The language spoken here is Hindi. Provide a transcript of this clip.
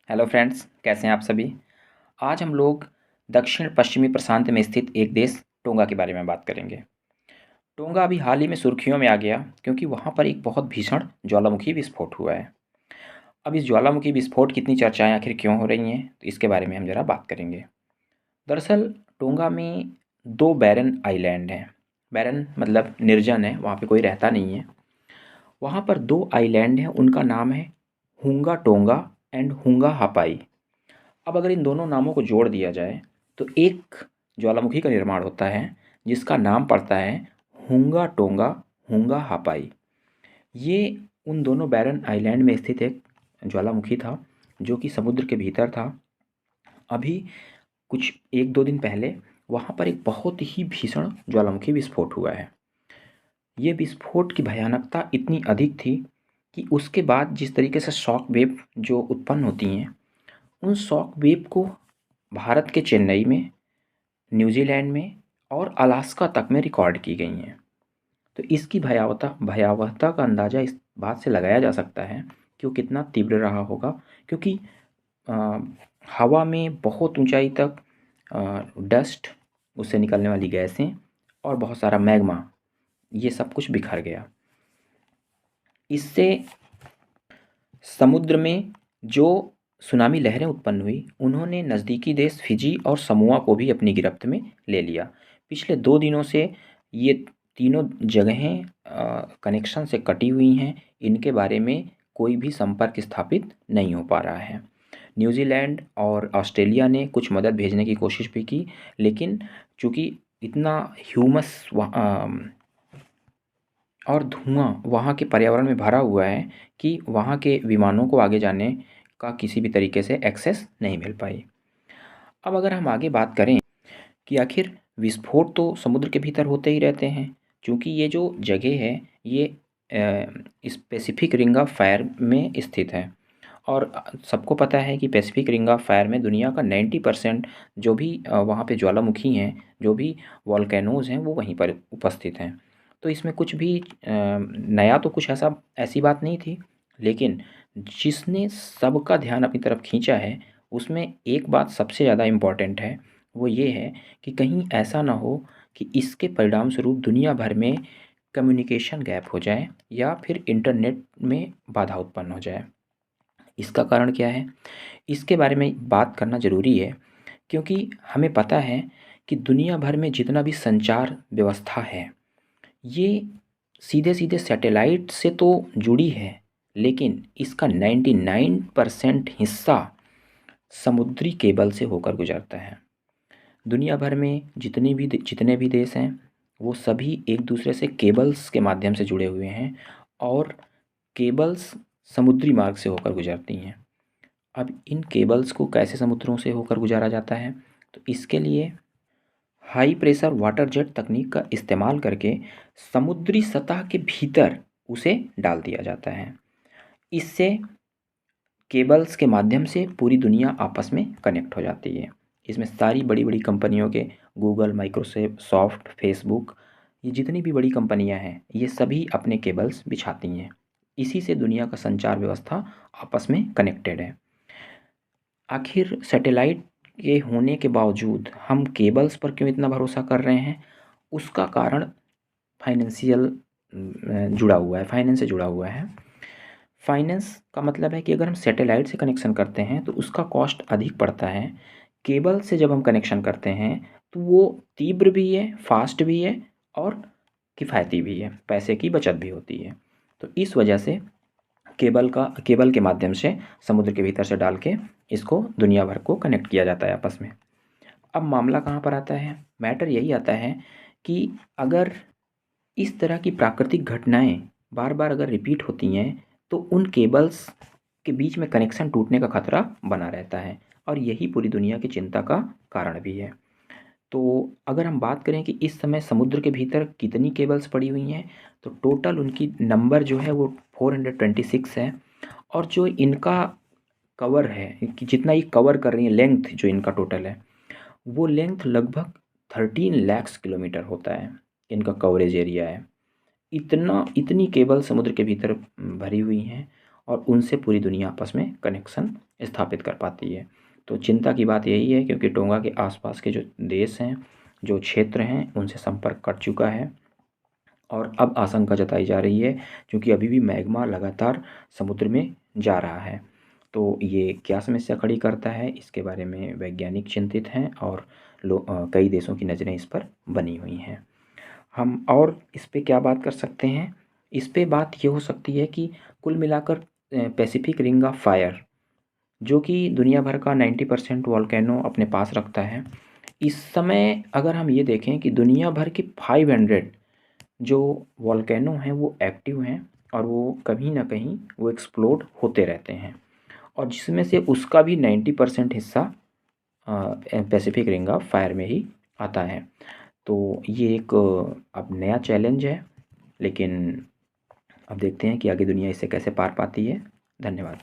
हेलो फ्रेंड्स, कैसे हैं आप सभी। आज हम लोग दक्षिण पश्चिमी प्रशांत में स्थित एक देश टोंगा के बारे में बात करेंगे। टोंगा अभी हाल ही में सुर्खियों में आ गया क्योंकि वहाँ पर एक बहुत भीषण ज्वालामुखी विस्फोट हुआ है। अब इस ज्वालामुखी विस्फोट की इतनी चर्चाएं आखिर क्यों हो रही हैं, तो इसके बारे में हम ज़रा बात करेंगे। दरअसल टोंगा में दो बैरन आइलैंड हैं। बैरन मतलब निर्जन है, वहाँ पे कोई रहता नहीं है। वहाँ पर दो आइलैंड हैं, उनका नाम है हुंगा टोंगा एंड हुंगा हापाई। अब अगर इन दोनों नामों को जोड़ दिया जाए तो एक ज्वालामुखी का निर्माण होता है जिसका नाम पड़ता है हुंगा टोंगा हुंगा हापाई। ये उन दोनों बैरन आइलैंड में स्थित एक ज्वालामुखी था जो कि समुद्र के भीतर था। अभी कुछ एक दो दिन पहले वहाँ पर एक बहुत ही भीषण ज्वालामुखी विस्फोट हुआ है। ये विस्फोट की भयानकता इतनी अधिक थी कि उसके बाद जिस तरीके से शॉक वेव जो उत्पन्न होती हैं, उन शॉक वेव को भारत के चेन्नई में, न्यूजीलैंड में और अलास्का तक में रिकॉर्ड की गई हैं। तो इसकी भयावता भयावहता का अंदाज़ा इस बात से लगाया जा सकता है कि वो कितना तीव्र रहा होगा, क्योंकि अ, हवा में बहुत ऊंचाई तक डस्ट, उससे निकलने वाली गैसें और बहुत सारा मैग्मा, ये सब कुछ बिखर गया। इससे समुद्र में जो सुनामी लहरें उत्पन्न हुई, उन्होंने नज़दीकी देश फिजी और समोआ को भी अपनी गिरफ्त में ले लिया। पिछले 2 दिनों से ये तीनों जगहें कनेक्शन से कटी हुई हैं। इनके बारे में कोई भी संपर्क स्थापित नहीं हो पा रहा है। न्यूज़ीलैंड और ऑस्ट्रेलिया ने कुछ मदद भेजने की कोशिश भी की, लेकिन चूँकि इतना ह्यूमस और धुआं वहाँ के पर्यावरण में भरा हुआ है कि वहाँ के विमानों को आगे जाने का किसी भी तरीके से एक्सेस नहीं मिल पाई। अब अगर हम आगे बात करें कि आखिर विस्फोट तो समुद्र के भीतर होते ही रहते हैं, क्योंकि ये जो जगह है ये स्पेसिफिक रिंग ऑफ फायर में स्थित है। और सबको पता है कि पैसिफिक रिंग ऑफ फायर में दुनिया का 90% जो भी वहाँ पे ज्वालामुखी हैं, जो भी वॉल्केनोज़ हैं, वो वहीं पर उपस्थित हैं। तो इसमें कुछ भी नया तो कुछ ऐसी बात नहीं थी, लेकिन जिसने सबका ध्यान अपनी तरफ खींचा है, उसमें एक बात सबसे ज़्यादा इम्पॉर्टेंट है। वो ये है कि कहीं ऐसा ना हो कि इसके परिणामस्वरूप दुनिया भर में कम्युनिकेशन गैप हो जाए या फिर इंटरनेट में बाधा उत्पन्न हो जाए। इसका कारण क्या है? इसके बारे में बात करना ज़रूरी है, क्योंकि हमें पता है कि दुनिया भर में जितना भी संचार व्यवस्था है, ये सीधे-सीधे सैटेलाइट से तो जुड़ी है, लेकिन इसका 99% हिस्सा समुद्री केबल से होकर गुजरता है। दुनिया भर में जितने भी देश हैं, वो सभी एक दूसरे से केबल्स के माध्यम से जुड़े हुए हैं और केबल्स समुद्री मार्ग से होकर गुजरती हैं। अब इन केबल्स को कैसे समुद्रों से होकर गुजारा जाता है? तो इसके लिए हाई प्रेशर वाटर जेट तकनीक का इस्तेमाल करके समुद्री सतह के भीतर उसे डाल दिया जाता है। इससे केबल्स के माध्यम से पूरी दुनिया आपस में कनेक्ट हो जाती है। इसमें सारी बड़ी-बड़ी कंपनियों के गूगल, माइक्रोसॉफ्ट, फेसबुक, ये जितनी भी बड़ी कंपनियां हैं, ये सभी अपने केबल्स बिछाती हैं। इसी से दुनिया का संचार व्यवस्था आपस में कनेक्टेड है। आखिर सैटेलाइट के होने के बावजूद हम केबल्स पर क्यों इतना भरोसा कर रहे हैं? उसका कारण फाइनेंशियल जुड़ा हुआ है, फाइनेंस से जुड़ा हुआ है। फाइनेंस का मतलब है कि अगर हम सैटेलाइट से कनेक्शन करते हैं तो उसका कॉस्ट अधिक पड़ता है। केबल से जब हम कनेक्शन करते हैं तो वो तीव्र भी है, फास्ट भी है और किफ़ायती भी है, पैसे की बचत भी होती है। तो इस वजह से केबल के माध्यम से समुद्र के भीतर से डाल के इसको दुनिया भर को कनेक्ट किया जाता है आपस में। अब मामला कहाँ पर आता है? मैटर यही आता है कि अगर इस तरह की प्राकृतिक घटनाएं बार बार अगर रिपीट होती हैं तो उन केबल्स के बीच में कनेक्शन टूटने का खतरा बना रहता है और यही पूरी दुनिया की चिंता का कारण भी है। तो अगर हम बात करें कि इस समय समुद्र के भीतर कितनी केबल्स पड़ी हुई हैं, तो टोटल उनकी नंबर जो है वो 426 है। और जो इनका कवर है कि जितना ये कवर कर रही है, लेंथ जो इनका टोटल है, वो लेंथ लगभग 13 लाख किलोमीटर होता है। इनका कवरेज एरिया है। इतनी केबल समुद्र के भीतर भरी हुई हैं और उनसे पूरी दुनिया आपस में कनेक्शन स्थापित कर पाती है। तो चिंता की बात यही है, क्योंकि टोंगा के आसपास के जो देश हैं, जो क्षेत्र हैं, उनसे संपर्क कट चुका है और अब आशंका जताई जा रही है, क्योंकि अभी भी मैग्मा लगातार समुद्र में जा रहा है। तो ये क्या समस्या खड़ी करता है, इसके बारे में वैज्ञानिक चिंतित हैं और कई देशों की नज़रें इस पर बनी हुई हैं। हम और इस पे क्या बात कर सकते हैं? इस पे बात ये हो सकती है कि कुल मिलाकर पैसिफिक रिंग ऑफ फायर, जो कि दुनिया भर का 90% वोल्केनो अपने पास रखता है, इस समय अगर हम ये देखें कि दुनिया भर के 500 जो वोल्केनो हैं वो एक्टिव हैं और वो कहीं ना कहीं वो एक्सप्लोड होते रहते हैं, और जिसमें से उसका भी 90% हिस्सा पैसिफिक रिंग ऑफ फायर में ही आता है। तो ये एक अब नया चैलेंज है, लेकिन अब देखते हैं कि आगे दुनिया इसे कैसे पार पाती है। धन्यवाद।